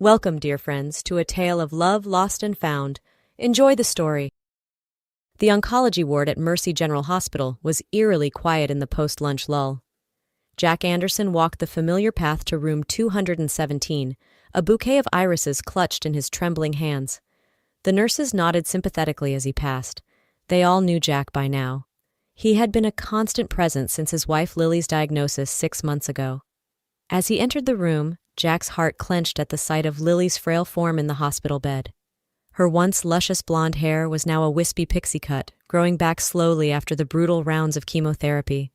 Welcome, dear friends, to a tale of love lost and found. Enjoy the story. The oncology ward at Mercy General Hospital was eerily quiet in the post-lunch lull. Jack Anderson walked the familiar path to room 217, a bouquet of irises clutched in his trembling hands. The nurses nodded sympathetically as he passed. They all knew Jack by now. He had been a constant presence since his wife Lily's diagnosis 6 months ago. As he entered the room, Jack's heart clenched at the sight of Lily's frail form in the hospital bed. Her once luscious blonde hair was now a wispy pixie cut, growing back slowly after the brutal rounds of chemotherapy.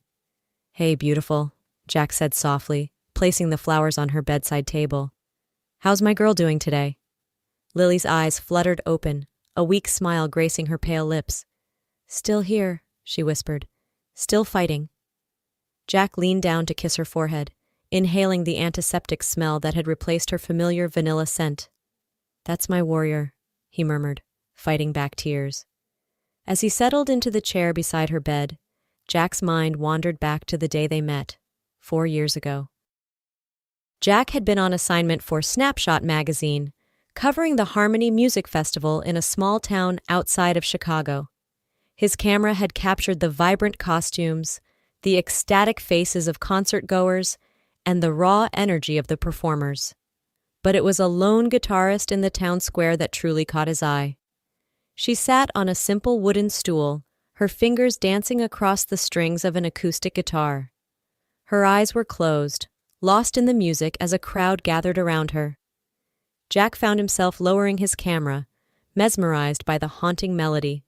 "Hey, beautiful," Jack said softly, placing the flowers on her bedside table. "How's my girl doing today?" Lily's eyes fluttered open, a weak smile gracing her pale lips. "Still here," she whispered. "Still fighting." Jack leaned down to kiss her forehead, inhaling the antiseptic smell that had replaced her familiar vanilla scent. "That's my warrior," he murmured, fighting back tears. As he settled into the chair beside her bed, Jack's mind wandered back to the day they met, 4 years ago. Jack had been on assignment for Snapshot magazine, covering the Harmony Music Festival in a small town outside of Chicago. His camera had captured the vibrant costumes, the ecstatic faces of concert-goers, and the raw energy of the performers. But it was a lone guitarist in the town square that truly caught his eye. She sat on a simple wooden stool, her fingers dancing across the strings of an acoustic guitar. Her eyes were closed, lost in the music as a crowd gathered around her. Jack found himself lowering his camera, mesmerized by the haunting melody.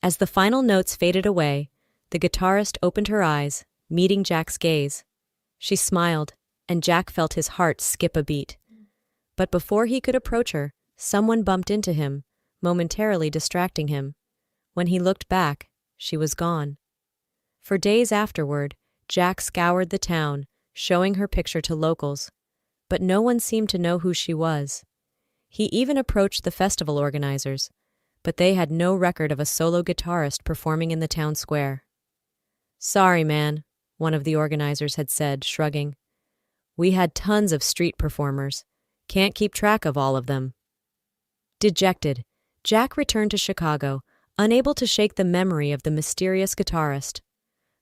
As the final notes faded away, the guitarist opened her eyes, meeting Jack's gaze. She smiled, and Jack felt his heart skip a beat. But before he could approach her, someone bumped into him, momentarily distracting him. When he looked back, she was gone. For days afterward, Jack scoured the town, showing her picture to locals, but no one seemed to know who she was. He even approached the festival organizers, but they had no record of a solo guitarist performing in the town square. "Sorry, man," one of the organizers had said, shrugging. "We had tons of street performers. Can't keep track of all of them." Dejected, Jack returned to Chicago, unable to shake the memory of the mysterious guitarist.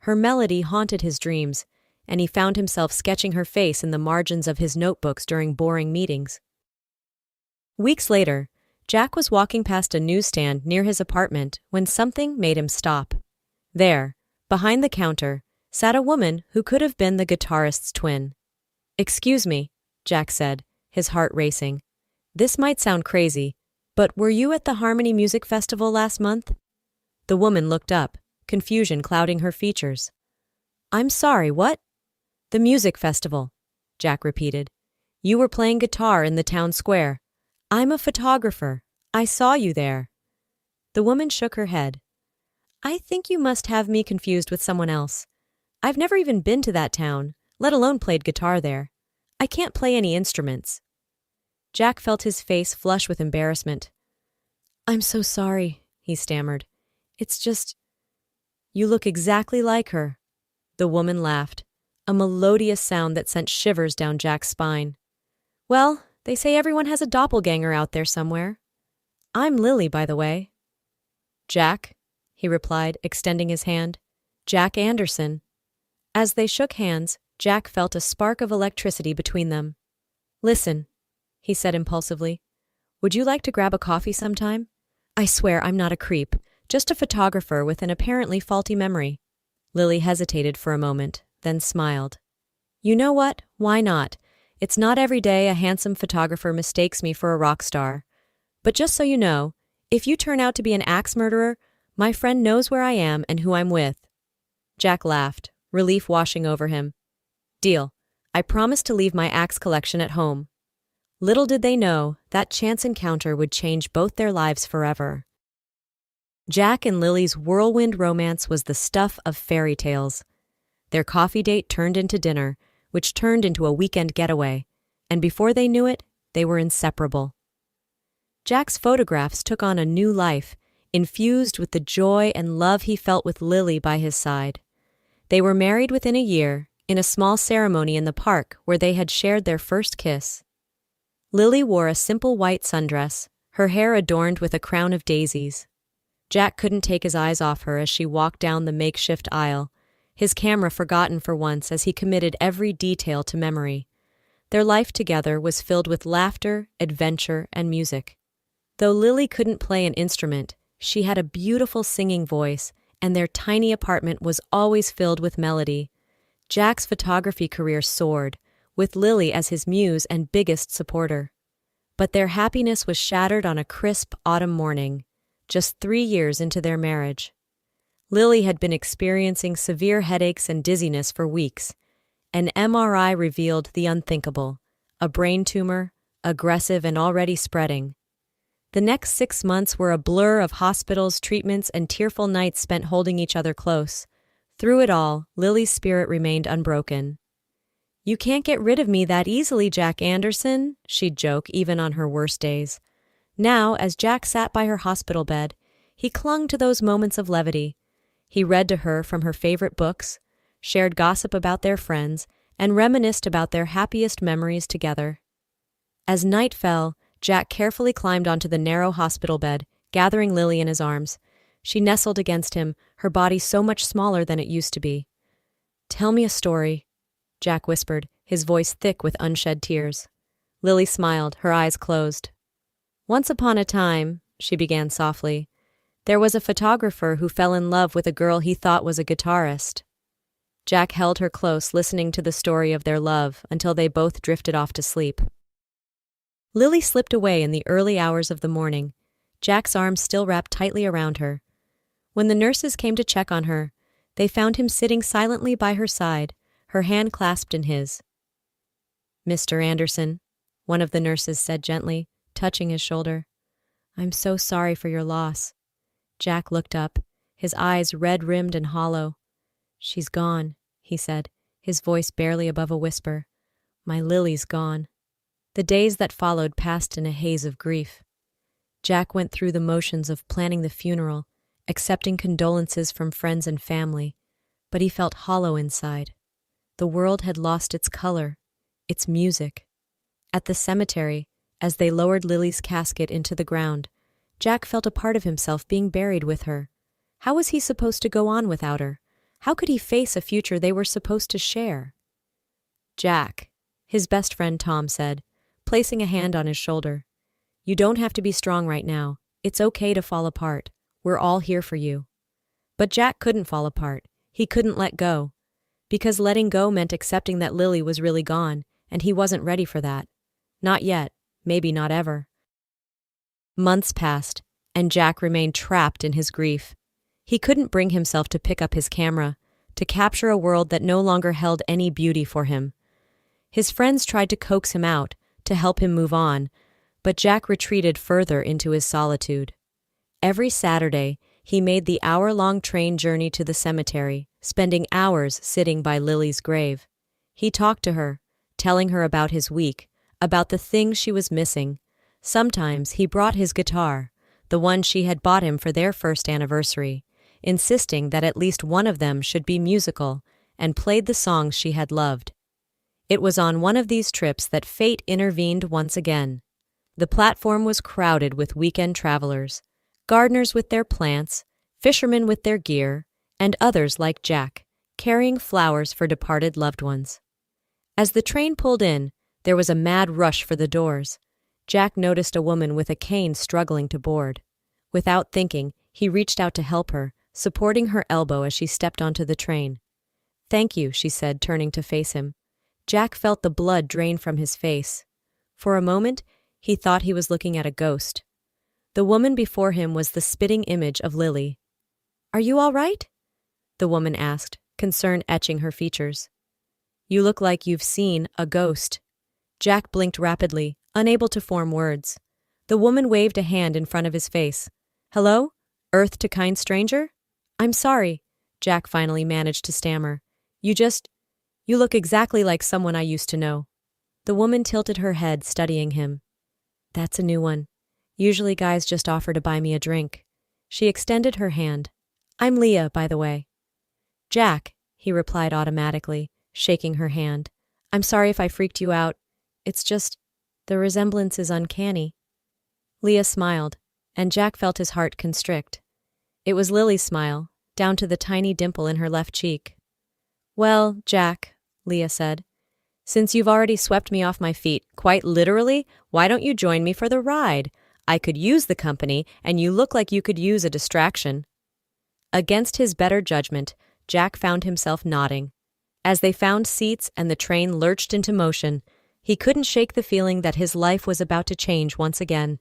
Her melody haunted his dreams, and he found himself sketching her face in the margins of his notebooks during boring meetings. Weeks later, Jack was walking past a newsstand near his apartment when something made him stop. There, behind the counter, sat a woman who could have been the guitarist's twin. "Excuse me," Jack said, his heart racing. "This might sound crazy, but were you at the Harmony Music Festival last month?" The woman looked up, confusion clouding her features. "I'm sorry, what?" "The music festival," Jack repeated. "You were playing guitar in the town square. I'm a photographer. I saw you there." The woman shook her head. "I think you must have me confused with someone else. I've never even been to that town, let alone played guitar there. I can't play any instruments." Jack felt his face flush with embarrassment. "I'm so sorry," he stammered. "It's just—" "You look exactly like her." The woman laughed, a melodious sound that sent shivers down Jack's spine. "Well, they say everyone has a doppelganger out there somewhere. I'm Lily, by the way." "Jack," he replied, extending his hand. "Jack Anderson." As they shook hands, Jack felt a spark of electricity between them. "Listen," he said impulsively. "Would you like to grab a coffee sometime? I swear I'm not a creep, just a photographer with an apparently faulty memory." Lily hesitated for a moment, then smiled. "You know what? Why not? It's not every day a handsome photographer mistakes me for a rock star. But just so you know, if you turn out to be an axe murderer, my friend knows where I am and who I'm with." Jack laughed, relief washing over him. "Deal. I promise to leave my axe collection at home." Little did they know, that chance encounter would change both their lives forever. Jack and Lily's whirlwind romance was the stuff of fairy tales. Their coffee date turned into dinner, which turned into a weekend getaway, and before they knew it, they were inseparable. Jack's photographs took on a new life, infused with the joy and love he felt with Lily by his side. They were married within a year, in a small ceremony in the park where they had shared their first kiss. Lily wore a simple white sundress, her hair adorned with a crown of daisies. Jack couldn't take his eyes off her as she walked down the makeshift aisle, his camera forgotten for once as he committed every detail to memory. Their life together was filled with laughter, adventure, and music. Though Lily couldn't play an instrument, she had a beautiful singing voice, and their tiny apartment was always filled with melody. Jack's photography career soared, with Lily as his muse and biggest supporter. But their happiness was shattered on a crisp autumn morning, just 3 years into their marriage. Lily had been experiencing severe headaches and dizziness for weeks. An MRI revealed the unthinkable: a brain tumor, aggressive and already spreading. The next 6 months were a blur of hospitals, treatments, and tearful nights spent holding each other close. Through it all, Lily's spirit remained unbroken. "You can't get rid of me that easily, Jack Anderson," she'd joke even on her worst days. Now, as Jack sat by her hospital bed, he clung to those moments of levity. He read to her from her favorite books, shared gossip about their friends, and reminisced about their happiest memories together. As night fell, Jack carefully climbed onto the narrow hospital bed, gathering Lily in his arms. She nestled against him, her body so much smaller than it used to be. "Tell me a story," Jack whispered, his voice thick with unshed tears. Lily smiled, her eyes closed. "Once upon a time," she began softly, "there was a photographer who fell in love with a girl he thought was a guitarist." Jack held her close, listening to the story of their love until they both drifted off to sleep. Lily slipped away in the early hours of the morning, Jack's arms still wrapped tightly around her. When the nurses came to check on her, they found him sitting silently by her side, her hand clasped in his. "Mr. Anderson," one of the nurses said gently, touching his shoulder. "I'm so sorry for your loss." Jack looked up, his eyes red-rimmed and hollow. "She's gone," he said, his voice barely above a whisper. "My Lily's gone." The days that followed passed in a haze of grief. Jack went through the motions of planning the funeral, accepting condolences from friends and family, but he felt hollow inside. The world had lost its color, its music. At the cemetery, as they lowered Lily's casket into the ground, Jack felt a part of himself being buried with her. How was he supposed to go on without her? How could he face a future they were supposed to share? "Jack," his best friend Tom said, placing a hand on his shoulder. "You don't have to be strong right now. It's okay to fall apart. We're all here for you." But Jack couldn't fall apart. He couldn't let go. Because letting go meant accepting that Lily was really gone, and he wasn't ready for that. Not yet, maybe not ever. Months passed, and Jack remained trapped in his grief. He couldn't bring himself to pick up his camera, to capture a world that no longer held any beauty for him. His friends tried to coax him out, to help him move on, but Jack retreated further into his solitude. Every Saturday, he made the hour-long train journey to the cemetery, spending hours sitting by Lily's grave. He talked to her, telling her about his week, about the things she was missing. Sometimes he brought his guitar, the one she had bought him for their first anniversary, insisting that at least one of them should be musical, and played the songs she had loved. It was on one of these trips that fate intervened once again. The platform was crowded with weekend travelers, gardeners with their plants, fishermen with their gear, and others like Jack, carrying flowers for departed loved ones. As the train pulled in, there was a mad rush for the doors. Jack noticed a woman with a cane struggling to board. Without thinking, he reached out to help her, supporting her elbow as she stepped onto the train. "Thank you," she said, turning to face him. Jack felt the blood drain from his face. For a moment, he thought he was looking at a ghost. The woman before him was the spitting image of Lily. "Are you all right?" the woman asked, concern etching her features. "You look like you've seen a ghost." Jack blinked rapidly, unable to form words. The woman waved a hand in front of his face. "Hello? Earth to kind stranger?" "I'm sorry," Jack finally managed to stammer. You look exactly like someone I used to know." The woman tilted her head, studying him. "That's a new one. Usually guys just offer to buy me a drink." She extended her hand. "I'm Leah, by the way." "Jack," he replied automatically, shaking her hand. "I'm sorry if I freaked you out. It's just, The resemblance is uncanny. Leah smiled, and Jack felt his heart constrict. It was Lily's smile, down to the tiny dimple in her left cheek. "Well, Jack," Leah said, "since you've already swept me off my feet, quite literally, why don't you join me for the ride? I could use the company, and you look like you could use a distraction." Against his better judgment, Jack found himself nodding. As they found seats and the train lurched into motion, he couldn't shake the feeling that his life was about to change once again.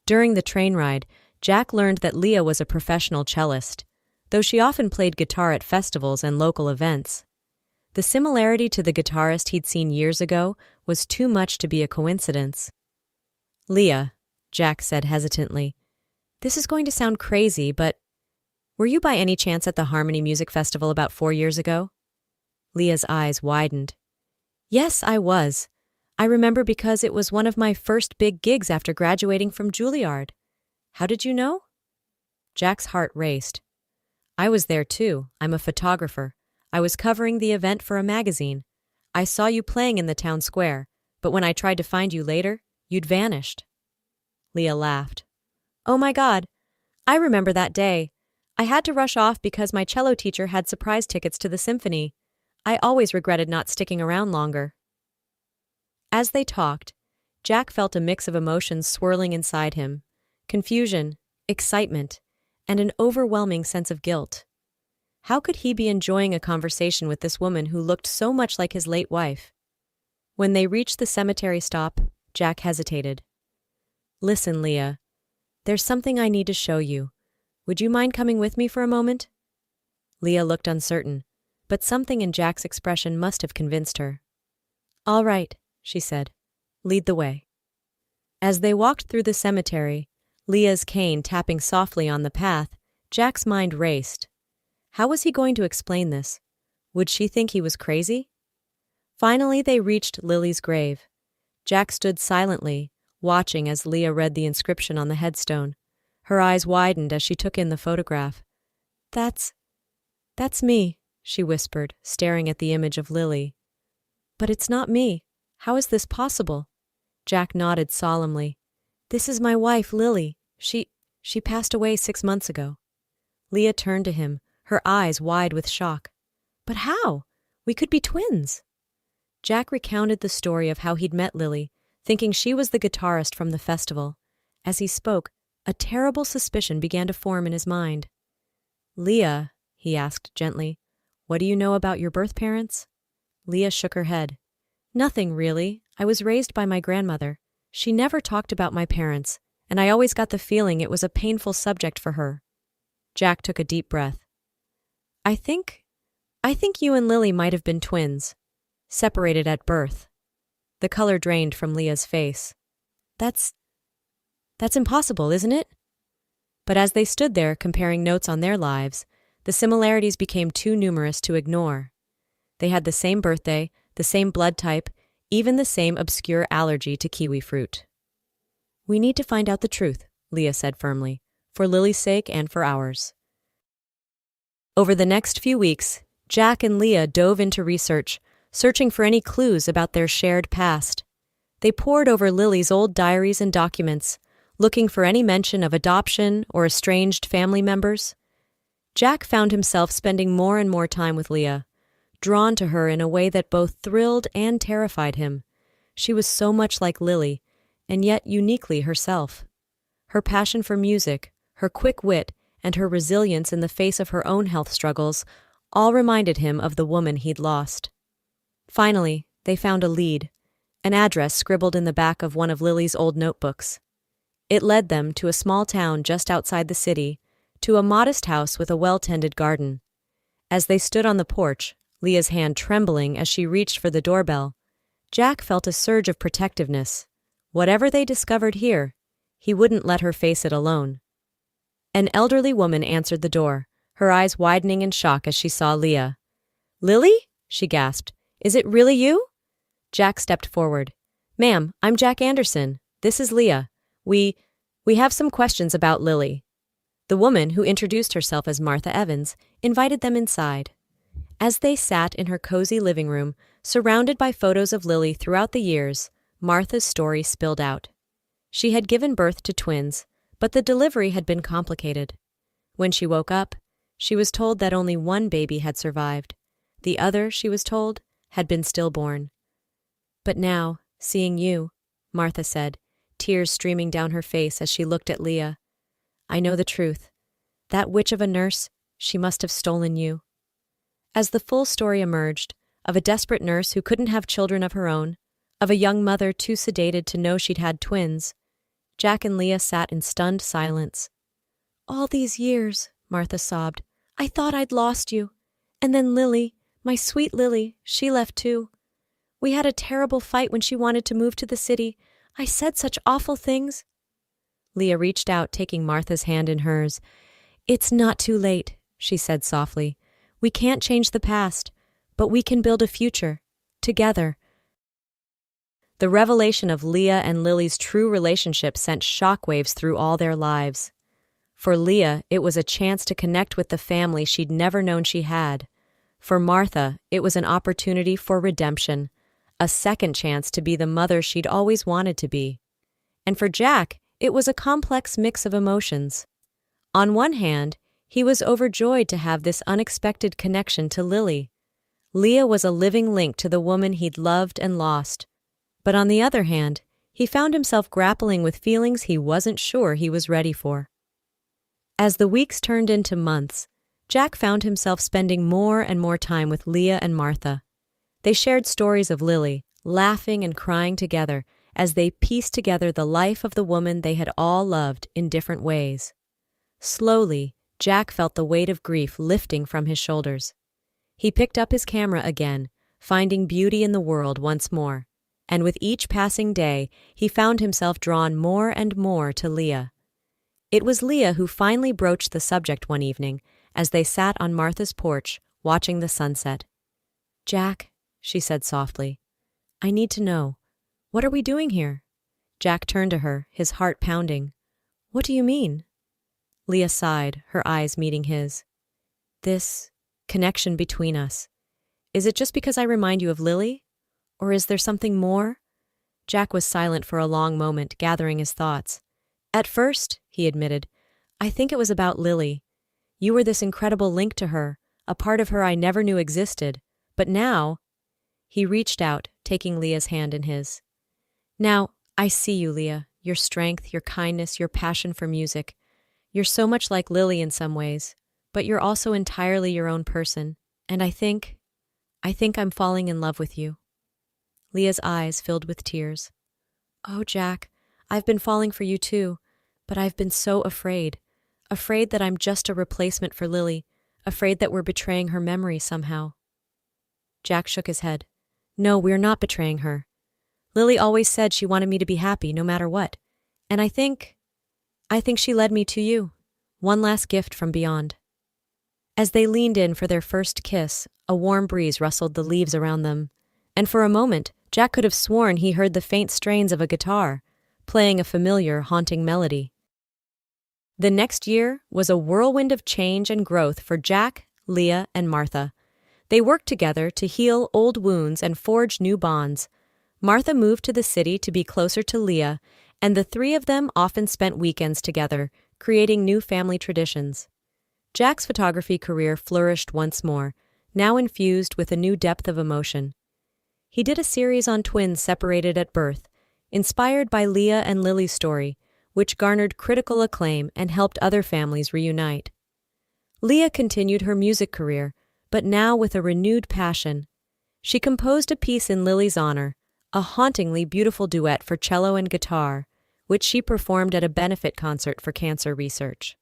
During the train ride, Jack learned that Leah was a professional cellist, though she often played guitar at festivals and local events. The similarity to the guitarist he'd seen years ago was too much to be a coincidence. "Leah," Jack said hesitantly, "this is going to sound crazy, but were you by any chance at the Harmony Music Festival about 4 years ago?" Leah's eyes widened. "Yes, I was. I remember because it was one of my first big gigs after graduating from Juilliard. How did you know?" Jack's heart raced. "I was there too. I'm a photographer. I was covering the event for a magazine. I saw you playing in the town square, but when I tried to find you later, you'd vanished." Leah laughed. "Oh my God, I remember that day. I had to rush off because my cello teacher had surprise tickets to the symphony. I always regretted not sticking around longer." As they talked, Jack felt a mix of emotions swirling inside him: confusion, excitement, and an overwhelming sense of guilt. How could he be enjoying a conversation with this woman who looked so much like his late wife? When they reached the cemetery stop, Jack hesitated. "Listen, Leah, there's something I need to show you. Would you mind coming with me for a moment?" Leah looked uncertain, but something in Jack's expression must have convinced her. "All right," she said. "Lead the way." As they walked through the cemetery, Leah's cane tapping softly on the path, Jack's mind raced. How was he going to explain this? Would she think he was crazy? Finally, they reached Lily's grave. Jack stood silently, watching as Leah read the inscription on the headstone. Her eyes widened as she took in the photograph. That's me," she whispered, staring at the image of Lily. "But it's not me. How is this possible?" Jack nodded solemnly. "This is my wife, Lily. She passed away 6 months ago." Leah turned to him, her eyes wide with shock. "But how? We could be twins." Jack recounted the story of how he'd met Lily, thinking she was the guitarist from the festival. As he spoke, a terrible suspicion began to form in his mind. "Leah," he asked gently, "what do you know about your birth parents?" Leah shook her head. "Nothing, really. I was raised by my grandmother. She never talked about my parents, and I always got the feeling it was a painful subject for her." Jack took a deep breath. I think you and Lily might have been twins, separated at birth." The color drained from Leah's face. That's impossible, isn't it?" But as they stood there comparing notes on their lives, the similarities became too numerous to ignore. They had the same birthday, the same blood type, even the same obscure allergy to kiwi fruit. "We need to find out the truth," Leah said firmly, "for Lily's sake and for ours." Over the next few weeks, Jack and Leah dove into research, searching for any clues about their shared past. They pored over Lily's old diaries and documents, looking for any mention of adoption or estranged family members. Jack found himself spending more and more time with Leah, drawn to her in a way that both thrilled and terrified him. She was so much like Lily, and yet uniquely herself. Her passion for music, her quick wit, and her resilience in the face of her own health struggles all reminded him of the woman he'd lost. Finally, they found a lead, an address scribbled in the back of one of Lily's old notebooks. It led them to a small town just outside the city, to a modest house with a well-tended garden. As they stood on the porch, Leah's hand trembling as she reached for the doorbell, Jack felt a surge of protectiveness. Whatever they discovered here, he wouldn't let her face it alone. An elderly woman answered the door, her eyes widening in shock as she saw Leah. "Lily?" she gasped. "Is it really you?" Jack stepped forward. "Ma'am, I'm Jack Anderson. This is Leah. We have some questions about Lily." The woman, who introduced herself as Martha Evans, invited them inside. As they sat in her cozy living room, surrounded by photos of Lily throughout the years, Martha's story spilled out. She had given birth to twins, but the delivery had been complicated. When she woke up, she was told that only one baby had survived. The other, she was told, had been stillborn. "But now, seeing you," Martha said, tears streaming down her face as she looked at Leah, "I know the truth. That witch of a nurse, she must have stolen you." As the full story emerged, of a desperate nurse who couldn't have children of her own, of a young mother too sedated to know she'd had twins, Jack and Leah sat in stunned silence. "All these years," Martha sobbed, "I thought I'd lost you. And then Lily, my sweet Lily, she left too. We had a terrible fight when she wanted to move to the city. I said such awful things." Leah reached out, taking Martha's hand in hers. "It's not too late," she said softly. "We can't change the past, but we can build a future, together." The revelation of Leah and Lily's true relationship sent shockwaves through all their lives. For Leah, it was a chance to connect with the family she'd never known she had. For Martha, it was an opportunity for redemption, a second chance to be the mother she'd always wanted to be. And for Jack, it was a complex mix of emotions. On one hand, he was overjoyed to have this unexpected connection to Lily. Leah was a living link to the woman he'd loved and lost. But on the other hand, he found himself grappling with feelings he wasn't sure he was ready for. As the weeks turned into months, Jack found himself spending more and more time with Leah and Martha. They shared stories of Lily, laughing and crying together as they pieced together the life of the woman they had all loved in different ways. Slowly, Jack felt the weight of grief lifting from his shoulders. He picked up his camera again, finding beauty in the world once more, and with each passing day, he found himself drawn more and more to Leah. It was Leah who finally broached the subject one evening as they sat on Martha's porch, watching the sunset. "Jack," she said softly, "I need to know. What are we doing here?" Jack turned to her, his heart pounding. "What do you mean?" Leah sighed, her eyes meeting his. "This connection between us. Is it just because I remind you of Lily? Or is there something more?" Jack was silent for a long moment, gathering his thoughts. "At first," he admitted, "I think it was about Lily. You were this incredible link to her, a part of her I never knew existed. But now—" He reached out, taking Leah's hand in his. "Now, I see you, Leah, your strength, your kindness, your passion for music. You're so much like Lily in some ways, but you're also entirely your own person, and I think I'm falling in love with you." Leah's eyes filled with tears. "Oh, Jack, I've been falling for you too, but I've been so afraid that I'm just a replacement for Lily, afraid that we're betraying her memory somehow." Jack shook his head. "No, we're not betraying her. Lily always said she wanted me to be happy no matter what, and I think she led me to you, one last gift from beyond." As they leaned in for their first kiss, a warm breeze rustled the leaves around them, and for a moment, Jack could have sworn he heard the faint strains of a guitar, playing a familiar, haunting melody. The next year was a whirlwind of change and growth for Jack, Leah, and Martha. They worked together to heal old wounds and forge new bonds. Martha moved to the city to be closer to Leah, and the three of them often spent weekends together, creating new family traditions. Jack's photography career flourished once more, now infused with a new depth of emotion. He did a series on twins separated at birth, inspired by Leah and Lily's story, which garnered critical acclaim and helped other families reunite. Leah continued her music career, but now with a renewed passion. She composed a piece in Lily's honor, a hauntingly beautiful duet for cello and guitar, which she performed at a benefit concert for cancer research.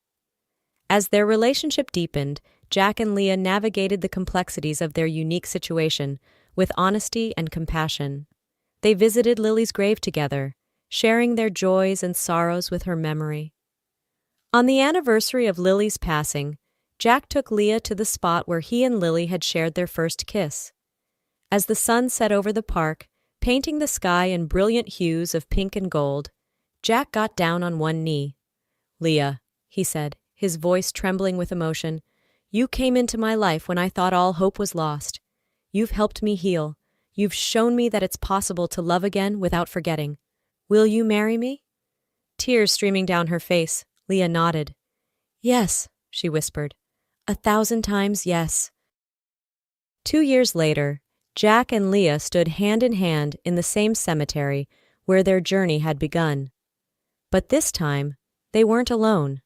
As their relationship deepened, Jack and Leah navigated the complexities of their unique situation with honesty and compassion. They visited Lily's grave together, sharing their joys and sorrows with her memory. On the anniversary of Lily's passing, Jack took Leah to the spot where he and Lily had shared their first kiss. As the sun set over the park, painting the sky in brilliant hues of pink and gold, Jack got down on one knee. "Leah," he said, his voice trembling with emotion, "you came into my life when I thought all hope was lost. You've helped me heal. You've shown me that it's possible to love again without forgetting. Will you marry me?" Tears streaming down her face, Leah nodded. "Yes," she whispered. 1,000 times yes." 2 years later, Jack and Leah stood hand in hand in the same cemetery where their journey had begun. But this time, they weren't alone.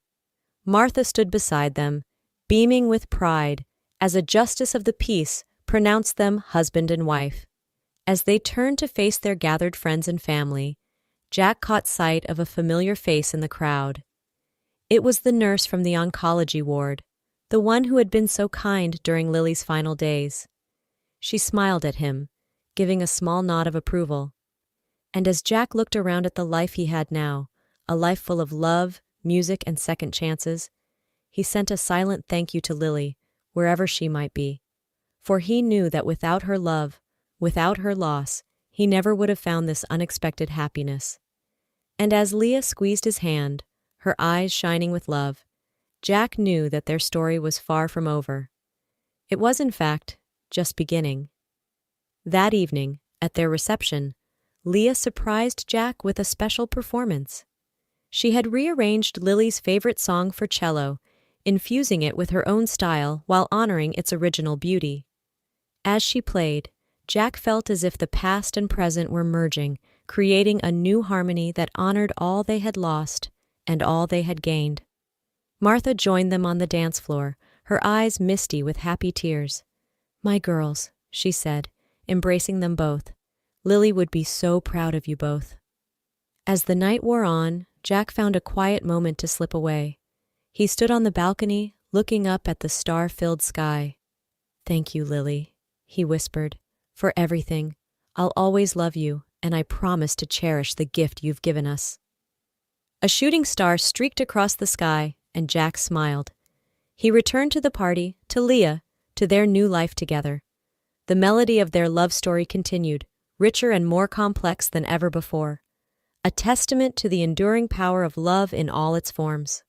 Martha stood beside them, beaming with pride, as a justice of the peace pronounced them husband and wife. As they turned to face their gathered friends and family, Jack caught sight of a familiar face in the crowd. It was the nurse from the oncology ward, the one who had been so kind during Lily's final days. She smiled at him, giving a small nod of approval. And as Jack looked around at the life he had now, a life full of love, music, and second chances, he sent a silent thank you to Lily, wherever she might be. For he knew that without her love, without her loss, he never would have found this unexpected happiness. And as Leah squeezed his hand, her eyes shining with love, Jack knew that their story was far from over. It was, in fact, just beginning. That evening, at their reception, Leah surprised Jack with a special performance. She had rearranged Lily's favorite song for cello, infusing it with her own style while honoring its original beauty. As she played, Jack felt as if the past and present were merging, creating a new harmony that honored all they had lost and all they had gained. Martha joined them on the dance floor, her eyes misty with happy tears. "My girls," she said, embracing them both. "Lily would be so proud of you both." As the night wore on, Jack found a quiet moment to slip away. He stood on the balcony, looking up at the star-filled sky. "Thank you, Lily," he whispered, "for everything. I'll always love you, and I promise to cherish the gift you've given us." A shooting star streaked across the sky, and Jack smiled. He returned to the party, to Leah, to their new life together. The melody of their love story continued, richer and more complex than ever before, a testament to the enduring power of love in all its forms.